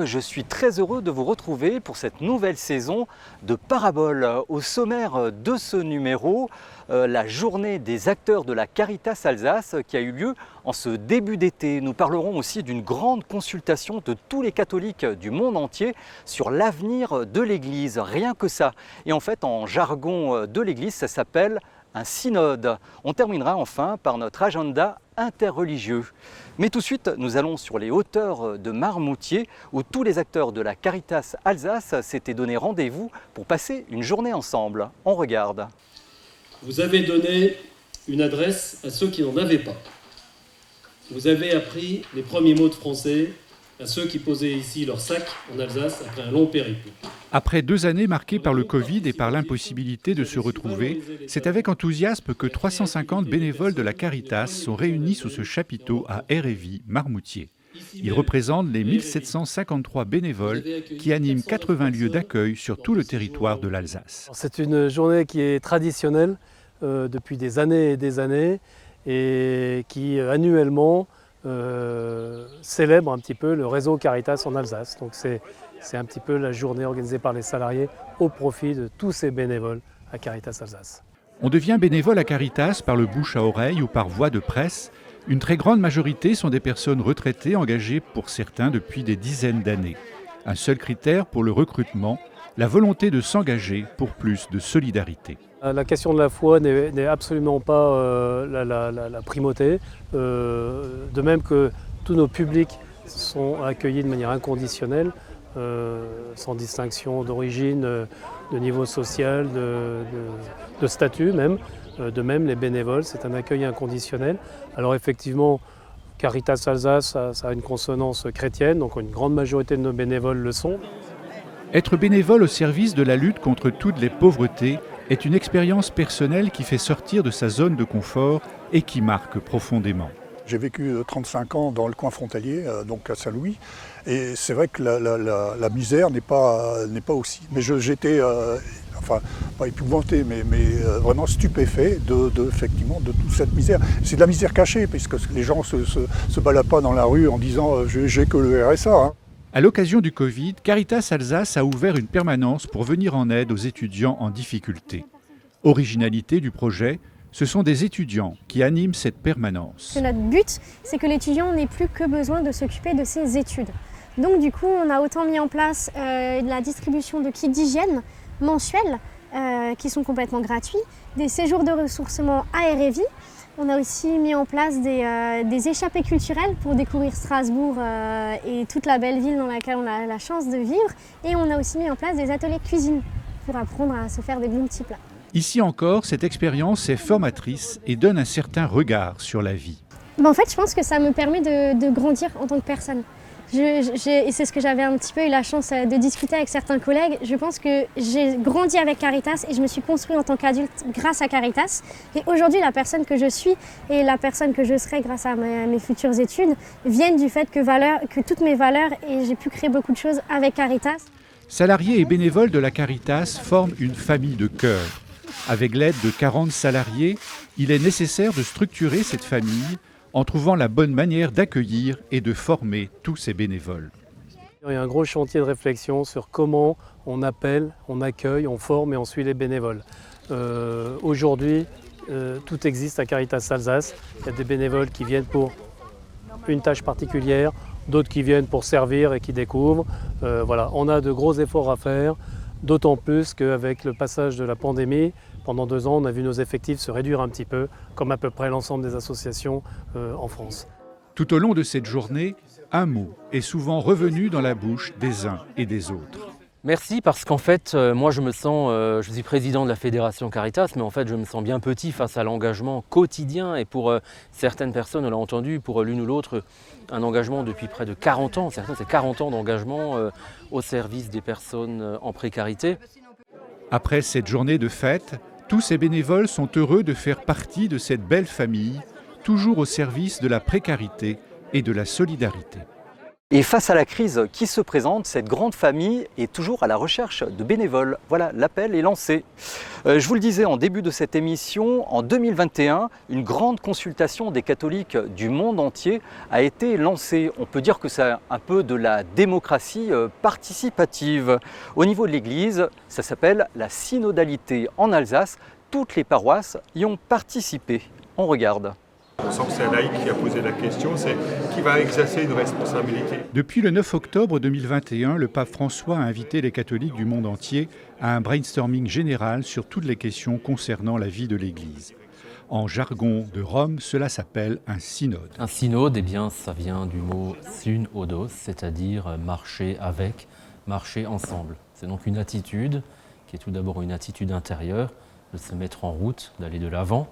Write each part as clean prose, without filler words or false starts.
bonjour, je suis très heureux de vous retrouver pour cette nouvelle saison de Paraboles. Au sommaire de ce numéro, la journée des acteurs de la Caritas Alsace qui a eu lieu en ce début d'été. Nous parlerons aussi d'une grande consultation de tous les catholiques du monde entier sur l'avenir de l'Église, rien que ça. Et en fait, en jargon de l'Église, ça s'appelle un synode. On terminera enfin par notre agenda interreligieux. Mais tout de suite, nous allons sur les hauteurs de Marmoutier où tous les acteurs de la Caritas Alsace s'étaient donné rendez-vous pour passer une journée ensemble. On regarde. Vous avez donné une adresse à ceux qui n'en avaient pas. Vous avez appris les premiers mots de français à ceux qui posaient ici leur sac en Alsace après un long périple. Après 2 années marquées par le Covid et par l'impossibilité de se retrouver, c'est avec enthousiasme que 350 bénévoles de la Caritas sont réunis sous ce chapiteau à Hérévy, Marmoutier. Ils représentent les 1753 bénévoles qui animent 80 lieux d'accueil sur tout le territoire de l'Alsace. C'est une journée qui est traditionnelle depuis des années et qui annuellement célèbre un petit peu le réseau Caritas en Alsace. Donc c'est un petit peu la journée organisée par les salariés au profit de tous ces bénévoles à Caritas Alsace. On devient bénévole à Caritas par le bouche à oreille ou par voie de presse. Une très grande majorité sont des personnes retraitées engagées pour certains depuis des dizaines d'années. Un seul critère pour le recrutement, la volonté de s'engager pour plus de solidarité. La question de la foi n'est absolument pas la primauté, de même que tous nos publics sont accueillis de manière inconditionnelle, sans distinction d'origine, de niveau social, de statut même. De même, les bénévoles, c'est un accueil inconditionnel. Alors effectivement, Caritas Alsace, ça a une consonance chrétienne, donc une grande majorité de nos bénévoles le sont. Être bénévole au service de la lutte contre toutes les pauvretés est une expérience personnelle qui fait sortir de sa zone de confort et qui marque profondément. J'ai vécu 35 ans dans le coin frontalier, donc à Saint-Louis, et c'est vrai que la misère n'est pas aussi. Mais j'étais, pas épouvanté, mais vraiment stupéfait effectivement, de toute cette misère. C'est de la misère cachée, puisque les gens se baladent pas dans la rue en disant j'ai que le RSA. Hein. À l'occasion du Covid, Caritas Alsace a ouvert une permanence pour venir en aide aux étudiants en difficulté. Originalité du projet, ce sont des étudiants qui animent cette permanence. Notre but, c'est que l'étudiant n'ait plus que besoin de s'occuper de ses études. Donc du coup, on a autant mis en place la distribution de kits d'hygiène mensuels qui sont complètement gratuits, des séjours de ressourcement à Hérévy. On a aussi mis en place des échappées culturelles pour découvrir Strasbourg et toute la belle ville dans laquelle on a la chance de vivre. Et on a aussi mis en place des ateliers de cuisine pour apprendre à se faire des bons petits plats. Ici encore, cette expérience est formatrice et donne un certain regard sur la vie. En fait, je pense que ça me permet de grandir en tant que personne. Et c'est ce que j'avais un petit peu eu la chance de discuter avec certains collègues. Je pense que j'ai grandi avec Caritas et je me suis construit en tant qu'adulte grâce à Caritas. Et aujourd'hui, la personne que je suis et la personne que je serai grâce à mes futures études viennent du fait que toutes mes valeurs, et j'ai pu créer beaucoup de choses avec Caritas. Salariés et bénévoles de la Caritas forment une famille de cœur. Avec l'aide de 40 salariés, il est nécessaire de structurer cette famille en trouvant la bonne manière d'accueillir et de former tous ces bénévoles. Il y a un gros chantier de réflexion sur comment on appelle, on accueille, on forme et on suit les bénévoles. Aujourd'hui, tout existe à Caritas Alsace. Il y a des bénévoles qui viennent pour une tâche particulière, d'autres qui viennent pour servir et qui découvrent. Voilà, on a de gros efforts à faire, d'autant plus qu'avec le passage de la pandémie, pendant 2 ans, on a vu nos effectifs se réduire un petit peu, comme à peu près l'ensemble des associations en France. Tout au long de cette journée, un mot est souvent revenu dans la bouche des uns et des autres. Merci parce qu'en fait, moi je me sens, je suis président de la Fédération Caritas, mais en fait je me sens bien petit face à l'engagement quotidien et pour certaines personnes, on l'a entendu, pour l'une ou l'autre, un engagement depuis près de 40 ans, certains c'est 40 ans d'engagement au service des personnes en précarité. Après cette journée de fête, tous ces bénévoles sont heureux de faire partie de cette belle famille, toujours au service de la précarité et de la solidarité. Et face à la crise qui se présente, cette grande famille est toujours à la recherche de bénévoles. Voilà, l'appel est lancé. Je vous le disais en début de cette émission, en 2021, une grande consultation des catholiques du monde entier a été lancée. On peut dire que c'est un peu de la démocratie participative. Au niveau de l'Église, ça s'appelle la synodalité en Alsace. Toutes les paroisses y ont participé. On regarde. On sent que c'est un laïc qui a posé la question, c'est qui va exercer une responsabilité. Depuis le 9 octobre 2021, le pape François a invité les catholiques du monde entier à un brainstorming général sur toutes les questions concernant la vie de l'Église. En jargon de Rome, cela s'appelle un synode. Un synode, eh bien, ça vient du mot synodos, c'est-à-dire marcher avec, marcher ensemble. C'est donc une attitude qui est tout d'abord une attitude intérieure, de se mettre en route, d'aller de l'avant,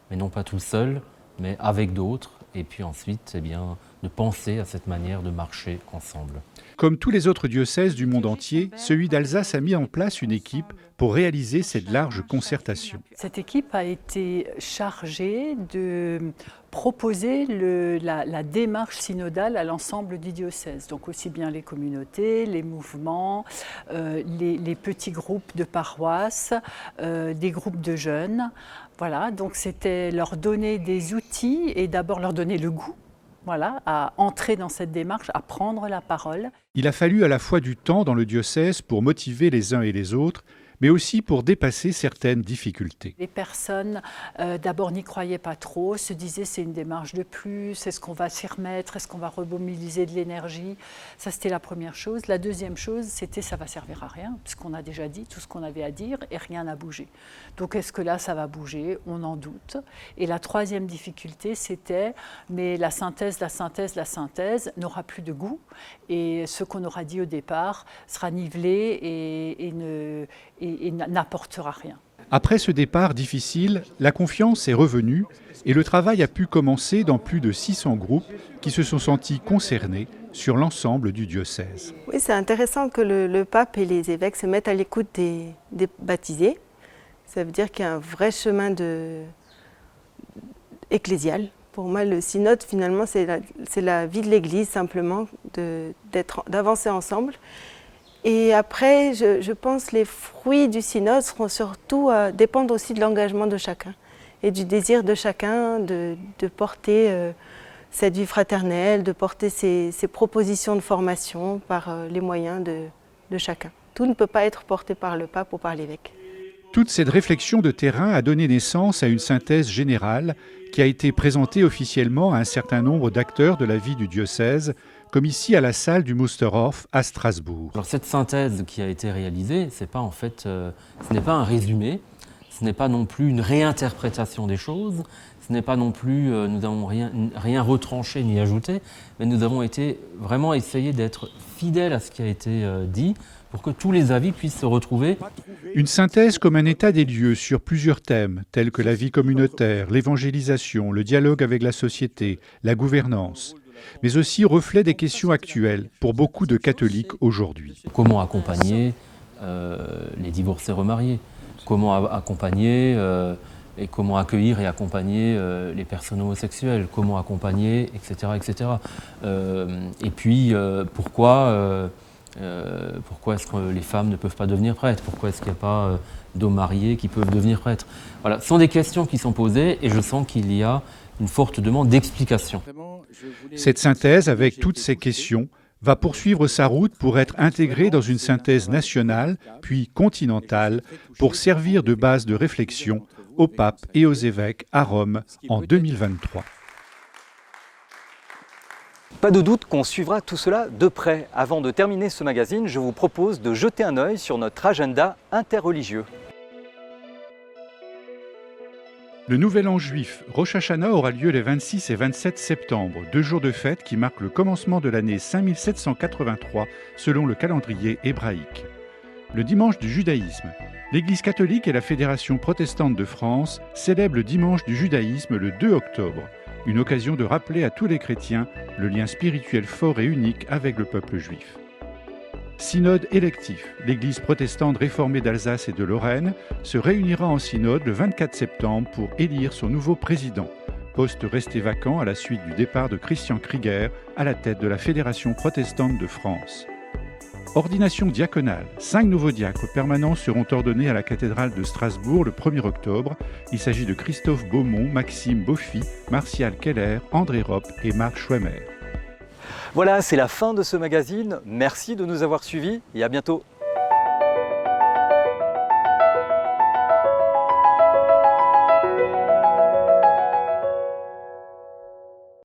mais non pas tout seul, mais avec d'autres, et puis ensuite eh bien, de penser à cette manière de marcher ensemble. Comme tous les autres diocèses du monde entier, celui d'Alsace a mis en place une équipe pour réaliser cette large concertation. Cette équipe a été chargée de proposer la démarche synodale à l'ensemble du diocèse, donc aussi bien les communautés, les mouvements, les petits groupes de paroisses, des groupes de jeunes. Voilà, donc c'était leur donner des outils et d'abord leur donner le goût. Voilà, à entrer dans cette démarche, à prendre la parole. Il a fallu à la fois du temps dans le diocèse pour motiver les uns et les autres, mais aussi pour dépasser certaines difficultés. Les personnes, d'abord, n'y croyaient pas trop, se disaient c'est une démarche de plus, est-ce qu'on va s'y remettre, est-ce qu'on va remobiliser de l'énergie? Ça, c'était la première chose. La deuxième chose, c'était ça va servir à rien, puisqu'on a déjà dit tout ce qu'on avait à dire et rien n'a bougé. Donc, est-ce que là, ça va bouger? On en doute. Et la troisième difficulté, c'était, mais la synthèse n'aura plus de goût, et ce qu'on aura dit au départ sera nivelé et n'apportera rien. Après ce départ difficile, la confiance est revenue et le travail a pu commencer dans plus de 600 groupes qui se sont sentis concernés sur l'ensemble du diocèse. Oui, c'est intéressant que le pape et les évêques se mettent à l'écoute des baptisés. Ça veut dire qu'il y a un vrai chemin ecclésial. Pour moi, le synode, finalement, c'est la vie de l'Église, simplement, d'avancer ensemble. Et après, je pense que les fruits du synode seront surtout dépendre aussi de l'engagement de chacun et du désir de chacun de porter cette vie fraternelle, de porter ses propositions de formation par les moyens de chacun. Tout ne peut pas être porté par le pape ou par l'évêque. Toute cette réflexion de terrain a donné naissance à une synthèse générale qui a été présentée officiellement à un certain nombre d'acteurs de la vie du diocèse, comme ici à la salle du Musterhof à Strasbourg. Alors cette synthèse qui a été réalisée, ce n'est pas un résumé, ce n'est pas non plus une réinterprétation des choses, ce n'est pas non plus, nous n'avons rien retranché ni ajouté, mais nous avons vraiment essayé d'être fidèles à ce qui a été dit, pour que tous les avis puissent se retrouver. Une synthèse comme un état des lieux sur plusieurs thèmes, tels que la vie communautaire, l'évangélisation, le dialogue avec la société, la gouvernance, mais aussi reflet des questions actuelles pour beaucoup de catholiques aujourd'hui. Comment accompagner les divorcés remariés? Comment accompagner et comment accueillir et accompagner les personnes homosexuelles? Comment accompagner, etc. etc. Et puis, pourquoi est-ce que les femmes ne peuvent pas devenir prêtres? Pourquoi est-ce qu'il n'y a pas d'hommes mariés qui peuvent devenir prêtres? Voilà, ce sont des questions qui sont posées et je sens qu'il y a une forte demande d'explication. Cette synthèse, avec toutes ces questions, va poursuivre sa route pour être intégrée dans une synthèse nationale, puis continentale, pour servir de base de réflexion au pape et aux évêques à Rome en 2023. Pas de doute qu'on suivra tout cela de près. Avant de terminer ce magazine, je vous propose de jeter un œil sur notre agenda interreligieux. Le Nouvel An juif, Rosh Hashanah, aura lieu les 26 et 27 septembre, 2 jours de fête qui marquent le commencement de l'année 5783 selon le calendrier hébraïque. Le dimanche du judaïsme, l'Église catholique et la Fédération protestante de France célèbrent le dimanche du judaïsme le 2 octobre, une occasion de rappeler à tous les chrétiens le lien spirituel fort et unique avec le peuple juif. Synode électif. L'Église protestante réformée d'Alsace et de Lorraine se réunira en synode le 24 septembre pour élire son nouveau président. poste resté vacant à la suite du départ de Christian Krieger à la tête de la Fédération protestante de France. Ordination diaconale. 5 nouveaux diacres permanents seront ordonnés à la cathédrale de Strasbourg le 1er octobre. Il s'agit de Christophe Beaumont, Maxime Beaufy, Martial Keller, André Ropp et Marc Schwemmer. Voilà, c'est la fin de ce magazine. Merci de nous avoir suivis et à bientôt.